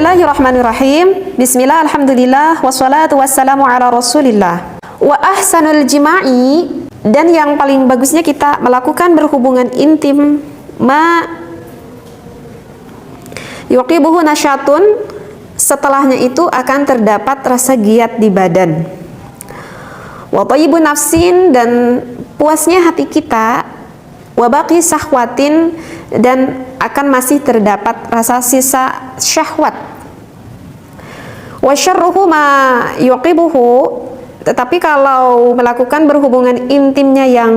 Bismillahirrahmanirrahim. Bismillah, alhamdulillah, wassalatu wassalamu ala rasulillah. Wa ahsanul jima'i, dan yang paling bagusnya kita melakukan berhubungan intim ma yuqibuhu nasyatun, setelahnya itu akan terdapat rasa giat di badan. Wa tayyibun nafsin, dan puasnya hati kita. Wa baqi sahwatin, dan akan masih terdapat rasa sisa syahwat. Wa syarruhu ma yuqibuhu, tetapi kalau melakukan berhubungan intimnya yang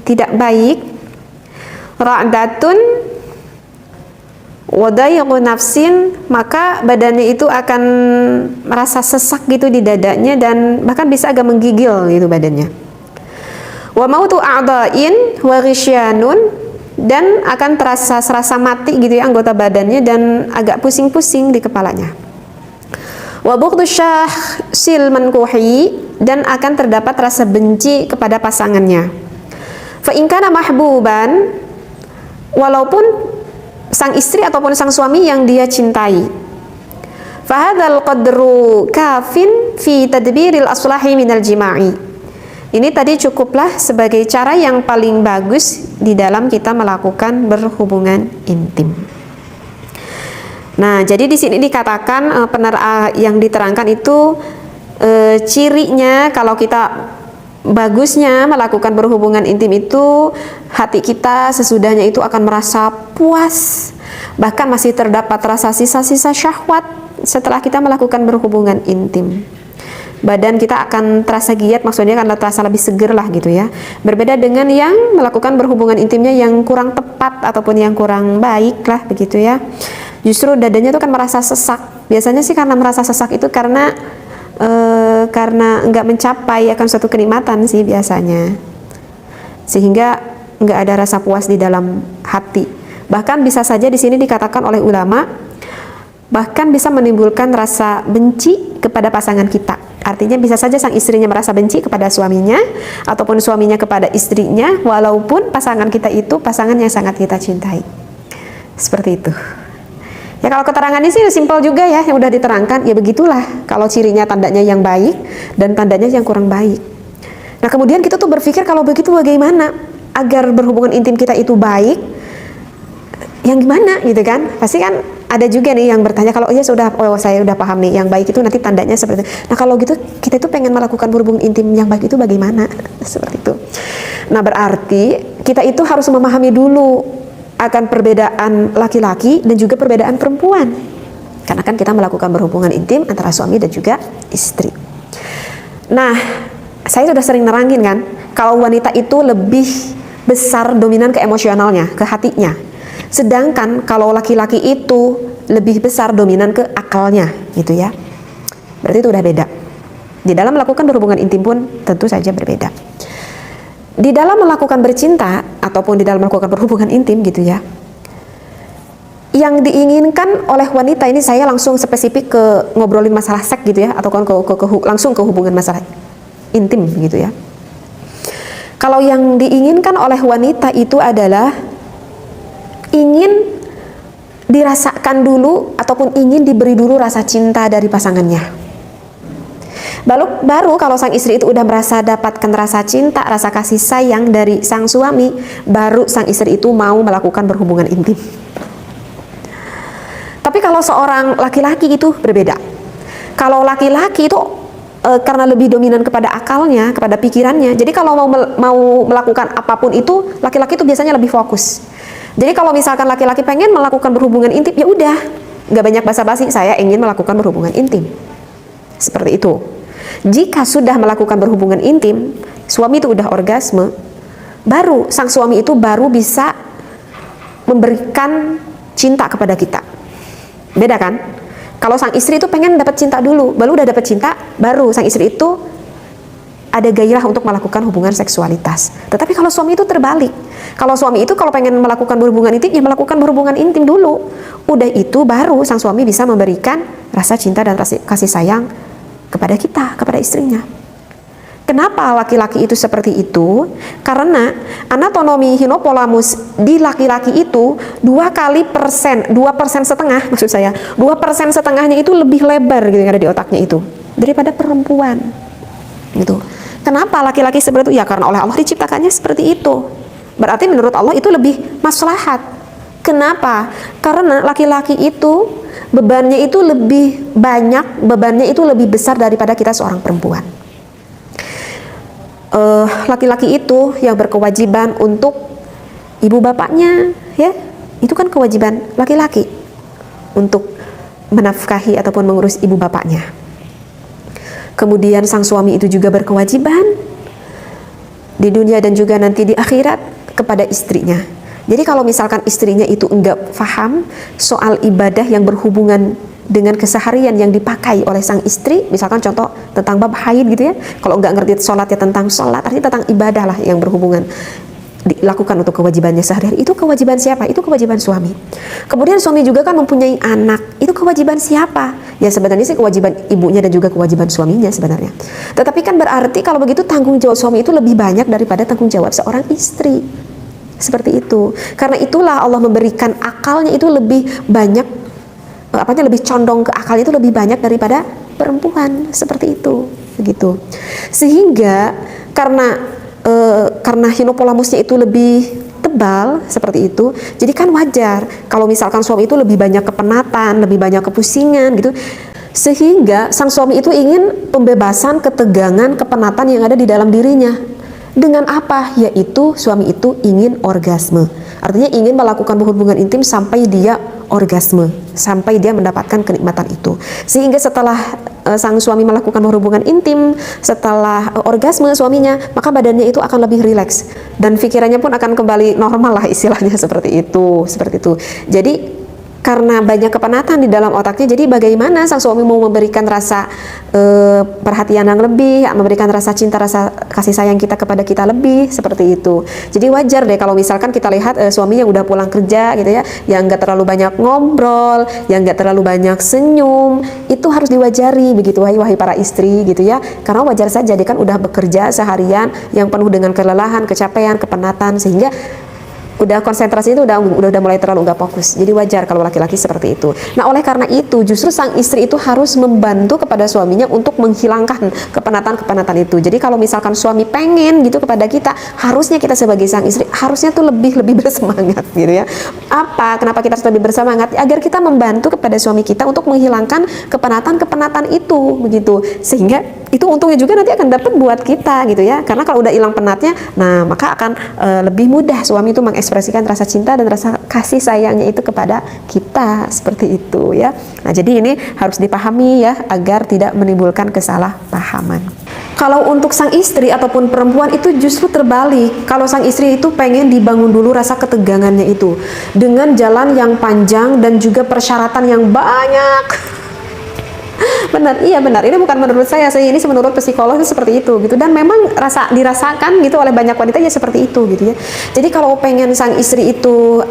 tidak baik, ra'datun wa dayqu nafsin, maka badannya itu akan merasa sesak gitu di dadanya, dan bahkan bisa agak menggigil gitu badannya. Wa mautu a'dha'in wa ghisyanun, dan akan serasa mati gitu ya anggota badannya, dan agak pusing-pusing di kepalanya. Wa bughdu syahsil mankuhi, dan akan terdapat rasa benci kepada pasangannya. Fa in kana mahbuban, walaupun sang istri ataupun sang suami yang dia cintai. Fa hadzal qadru kafin fi tadbiril aslahi minal jima'i. Ini tadi cukuplah sebagai cara yang paling bagus di dalam kita melakukan berhubungan intim. Nah, jadi di sini dikatakan yang diterangkan itu cirinya kalau kita bagusnya melakukan berhubungan intim itu, hati kita sesudahnya itu akan merasa puas, bahkan masih terdapat rasa sisa-sisa syahwat setelah kita melakukan berhubungan intim. Badan kita akan terasa giat, maksudnya kan terasa lebih seger lah gitu ya. Berbeda dengan yang melakukan berhubungan intimnya yang kurang tepat ataupun yang kurang baik lah begitu ya. Justru dadanya tuh kan merasa sesak. Biasanya sih karena merasa sesak itu karena nggak mencapai akan suatu kenikmatan sih biasanya, sehingga nggak ada rasa puas di dalam hati. Bahkan bisa saja di sini dikatakan oleh ulama, bahkan bisa menimbulkan rasa benci kepada pasangan kita. Artinya bisa saja sang istrinya merasa benci kepada suaminya, ataupun suaminya kepada istrinya, walaupun pasangan kita itu pasangan yang sangat kita cintai. Seperti itu. Ya, kalau keterangan ini sih simpel juga ya, yang udah diterangkan. Ya begitulah kalau cirinya, tandanya yang baik dan tandanya yang kurang baik. Nah, kemudian kita tuh berpikir kalau begitu bagaimana agar berhubungan intim kita itu baik, yang gimana gitu kan? Pasti kan ada juga nih yang bertanya, kalau saya udah paham nih, yang baik itu nanti tandanya seperti itu. Nah, kalau gitu kita itu pengen melakukan berhubungan intim yang baik itu bagaimana? Seperti itu. Nah, berarti kita itu harus memahami dulu akan perbedaan laki-laki dan juga perbedaan perempuan. Karena kan kita melakukan berhubungan intim antara suami dan juga istri. Nah, saya sudah sering nerangin kan, kalau wanita itu lebih besar dominan ke emosionalnya, ke hatinya. Sedangkan kalau laki-laki itu lebih besar dominan ke akalnya gitu ya. Berarti itu udah beda. Di dalam melakukan berhubungan intim pun tentu saja berbeda. Di dalam melakukan bercinta ataupun di dalam melakukan berhubungan intim gitu ya, yang diinginkan oleh wanita ini, saya langsung spesifik ke ngobrolin masalah seks gitu ya, atau kan langsung ke hubungan masalah intim gitu ya. Kalau yang diinginkan oleh wanita itu adalah ingin dirasakan dulu ataupun ingin diberi dulu rasa cinta dari pasangannya. Baru kalau sang istri itu udah merasa dapatkan rasa cinta, rasa kasih sayang dari sang suami, baru sang istri itu mau melakukan berhubungan intim. Tapi kalau seorang laki-laki itu berbeda. Kalau laki-laki itu karena lebih dominan kepada akalnya, kepada pikirannya. Jadi kalau mau melakukan apapun itu, laki-laki itu biasanya lebih fokus. Jadi kalau misalkan laki-laki pengen melakukan berhubungan intim, ya udah, nggak banyak basa-basi, saya ingin melakukan berhubungan intim. Seperti itu. Jika sudah melakukan berhubungan intim, suami itu udah orgasme, baru sang suami itu baru bisa memberikan cinta kepada kita. Beda kan? Kalau sang istri itu pengen dapat cinta dulu, baru udah dapat cinta, baru sang istri itu ada gairah untuk melakukan hubungan seksualitas. Tetapi kalau suami itu terbalik. Kalau suami itu kalau pengen melakukan berhubungan intim, ya melakukan berhubungan intim dulu. Udah itu baru sang suami bisa memberikan rasa cinta dan rasa kasih sayang kepada kita, kepada istrinya. Kenapa laki-laki itu seperti itu? Karena anatomi hipotalamus di laki-laki itu 2% setengah, maksud saya 2% setengahnya itu lebih lebar gitu yang ada di otaknya itu daripada perempuan gitu. Kenapa laki-laki seperti itu? Ya karena oleh Allah diciptakannya seperti itu. Berarti menurut Allah itu lebih maslahat. Kenapa? Karena laki-laki itu bebannya itu lebih banyak, bebannya itu lebih besar daripada kita seorang perempuan. Laki-laki itu yang berkewajiban untuk ibu bapaknya, ya, itu kan kewajiban laki-laki untuk menafkahi ataupun mengurus ibu bapaknya. Kemudian sang suami itu juga berkewajiban di dunia dan juga nanti di akhirat kepada istrinya. Jadi kalau misalkan istrinya itu enggak paham soal ibadah yang berhubungan dengan keseharian yang dipakai oleh sang istri, misalkan contoh tentang bab haid gitu ya, kalau enggak ngerti sholatnya tentang sholat, artinya tentang ibadah lah yang berhubungan dilakukan untuk kewajibannya sehari-hari, itu kewajiban siapa? Itu kewajiban suami. Kemudian suami juga kan mempunyai anak, itu kewajiban siapa? Ya sebenarnya sih kewajiban ibunya dan juga kewajiban suaminya sebenarnya. Tetapi kan berarti kalau begitu tanggung jawab suami itu lebih banyak daripada tanggung jawab seorang istri. Seperti itu. Karena itulah Allah memberikan akalnya itu lebih banyak, lebih condong ke akal itu lebih banyak daripada perempuan, seperti itu, begitu. Sehingga karena hipotalamusnya itu lebih tebal seperti itu, jadi kan wajar kalau misalkan suami itu lebih banyak kepenatan, lebih banyak kepusingan gitu. Sehingga sang suami itu ingin pembebasan ketegangan, kepenatan yang ada di dalam dirinya. Dengan apa? Yaitu suami itu ingin orgasme. Artinya ingin melakukan hubungan intim sampai dia orgasme, sampai dia mendapatkan kenikmatan itu. Sehingga setelah sang suami melakukan hubungan intim, setelah orgasme suaminya, maka badannya itu akan lebih rileks dan pikirannya pun akan kembali normal lah, istilahnya seperti itu. Jadi karena banyak kepenatan di dalam otaknya, jadi bagaimana sang suami mau memberikan rasa perhatian yang lebih, memberikan rasa cinta, rasa kasih sayang kita kepada kita lebih, seperti itu. Jadi wajar deh kalau misalkan kita lihat suami yang udah pulang kerja gitu ya, yang nggak terlalu banyak ngobrol, yang nggak terlalu banyak senyum, itu harus diwajari begitu, wahai para istri gitu ya. Karena wajar saja dia kan udah bekerja seharian yang penuh dengan kelelahan, kecapean, kepenatan, sehingga udah konsentrasi itu udah mulai terlalu nggak fokus. Jadi wajar kalau laki-laki seperti itu. Nah, oleh karena itu justru sang istri itu harus membantu kepada suaminya untuk menghilangkan kepenatan-kepenatan itu. Jadi kalau misalkan suami pengen gitu kepada kita, harusnya kita sebagai sang istri harusnya tuh lebih bersemangat gitu ya. Kenapa kita harus lebih bersemangat? Agar kita membantu kepada suami kita untuk menghilangkan kepenatan-kepenatan itu begitu. Sehingga itu untungnya juga nanti akan dapat buat kita gitu ya. Karena kalau udah hilang penatnya, nah maka akan lebih mudah suami itu mengekspresikan rasa cinta dan rasa kasih sayangnya itu kepada kita, seperti itu ya. Nah, jadi ini harus dipahami ya agar tidak menimbulkan kesalahpahaman. Kalau untuk sang istri ataupun perempuan itu justru terbalik. Kalau sang istri itu pengen dibangun dulu rasa ketegangannya itu dengan jalan yang panjang dan juga persyaratan yang banyak. Benar, iya benar. Ini bukan menurut saya ini menurut psikolog itu seperti itu gitu. Dan memang dirasakan gitu oleh banyak wanita ya seperti itu gitu ya. Jadi kalau pengen sang istri itu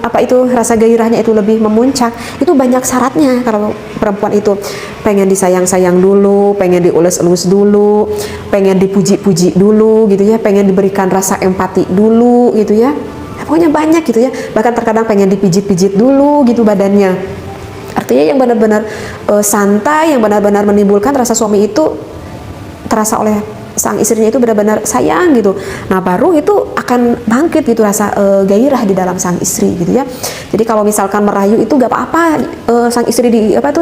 rasa gairahnya itu lebih memuncak, itu banyak syaratnya. Kalau perempuan itu pengen disayang-sayang dulu, pengen diulus-ulus dulu, pengen dipuji-puji dulu gitu ya, pengen diberikan rasa empati dulu gitu ya. Pokoknya banyak gitu ya. Bahkan terkadang pengen dipijit-pijit dulu gitu badannya. Artinya yang benar-benar santai, yang benar-benar menimbulkan rasa suami itu terasa oleh sang istrinya itu benar-benar sayang gitu. Nah baru itu akan bangkit gitu rasa gairah di dalam sang istri gitu ya. Jadi kalau misalkan merayu itu gak apa-apa, sang istri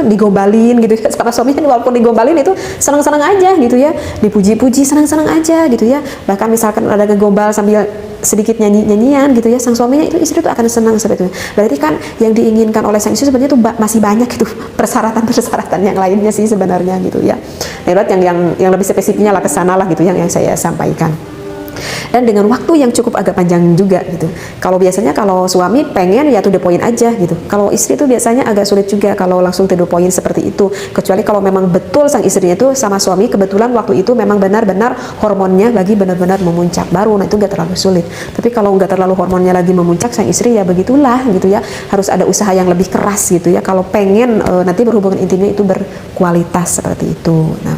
digombalin gitu ya. Sama suaminya walaupun digombalin itu senang-senang aja gitu ya, dipuji-puji senang-senang aja gitu ya. Bahkan misalkan ada ngegombal sambil sedikit nyanyian gitu ya, sang suaminya itu istri itu akan senang seperti itu. Berarti kan yang diinginkan oleh sang istri sebenarnya itu masih banyak gitu persyaratan yang lainnya sih sebenarnya gitu ya. Lewat yang lebih spesifiknya lah kesana lah gitu yang saya sampaikan. Dan dengan waktu yang cukup agak panjang juga gitu. Kalau biasanya kalau suami pengen ya to the point aja gitu. Kalau istri itu biasanya agak sulit juga kalau langsung to the point seperti itu. Kecuali kalau memang betul sang istrinya itu sama suami kebetulan waktu itu memang benar-benar hormonnya lagi benar-benar memuncak baru, nah itu nggak terlalu sulit. Tapi kalau nggak terlalu hormonnya lagi memuncak sang istri ya begitulah gitu ya. Harus ada usaha yang lebih keras gitu ya. Kalau pengen nanti berhubungan intimnya itu berkualitas seperti itu. Nah,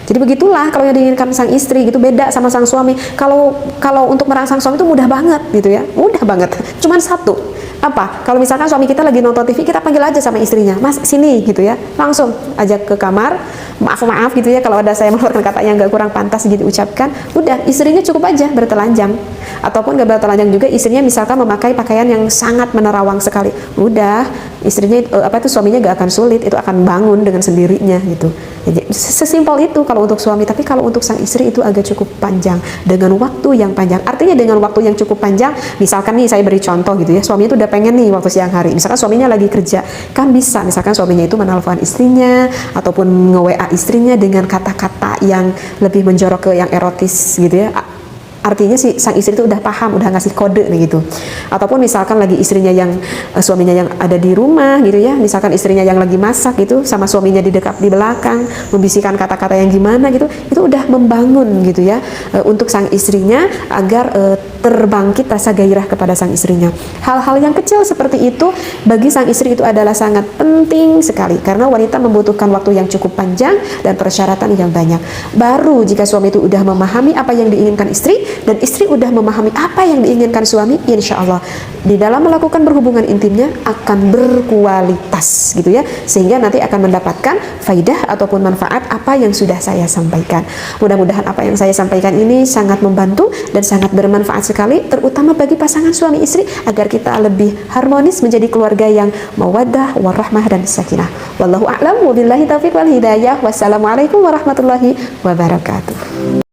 Jadi begitulah kalau yang diinginkan sang istri gitu, beda sama sang suami. Kalau untuk merangsang suami itu mudah banget gitu ya, mudah banget. Cuman satu, apa? Kalau misalkan suami kita lagi nonton TV, kita panggil aja sama istrinya, Mas sini gitu ya, langsung ajak ke kamar, maaf gitu ya kalau ada saya mengeluarkan kata yang nggak kurang pantas gitu ucapkan, udah istrinya cukup aja bertelanjang, ataupun nggak bertelanjang juga, istrinya misalkan memakai pakaian yang sangat menerawang sekali, udah istrinya suaminya nggak akan sulit, itu akan bangun dengan sendirinya gitu. Jadi sesimpel itu kalau untuk suami. Tapi kalau untuk sang istri itu agak cukup panjang, dengan waktu yang panjang. Artinya dengan waktu yang cukup panjang, misalkan nih saya beri contoh gitu ya, suaminya itu udah pengen nih waktu siang hari, misalkan suaminya lagi kerja, kan bisa misalkan suaminya itu menelpon istrinya ataupun nge-WA istrinya dengan kata-kata yang lebih menjorok ke yang erotis gitu ya. Artinya si sang istri itu udah paham, udah ngasih kode nih gitu. Ataupun misalkan lagi istrinya yang suaminya yang ada di rumah gitu ya, misalkan istrinya yang lagi masak gitu, sama suaminya di dekat di belakang membisikkan kata-kata yang gimana gitu, itu udah membangun gitu ya untuk sang istrinya agar terbangkit rasa gairah kepada sang istrinya. Hal-hal yang kecil seperti itu bagi sang istri itu adalah sangat penting sekali, karena wanita membutuhkan waktu yang cukup panjang dan persyaratan yang banyak. Baru jika suami itu udah memahami apa yang diinginkan istri dan istri udah memahami apa yang diinginkan suami, insya Allah di dalam melakukan berhubungan intimnya akan berkualitas gitu ya, sehingga nanti akan mendapatkan faidah ataupun manfaat apa yang sudah saya sampaikan. Mudah-mudahan apa yang saya sampaikan ini sangat membantu dan sangat bermanfaat sekali, terutama bagi pasangan suami istri, agar kita lebih harmonis menjadi keluarga yang mawaddah warahmah dan sakinah. Wallahu a'lam, wabillahi taufiq wal hidayah. Wassalamualaikum warahmatullahi wabarakatuh.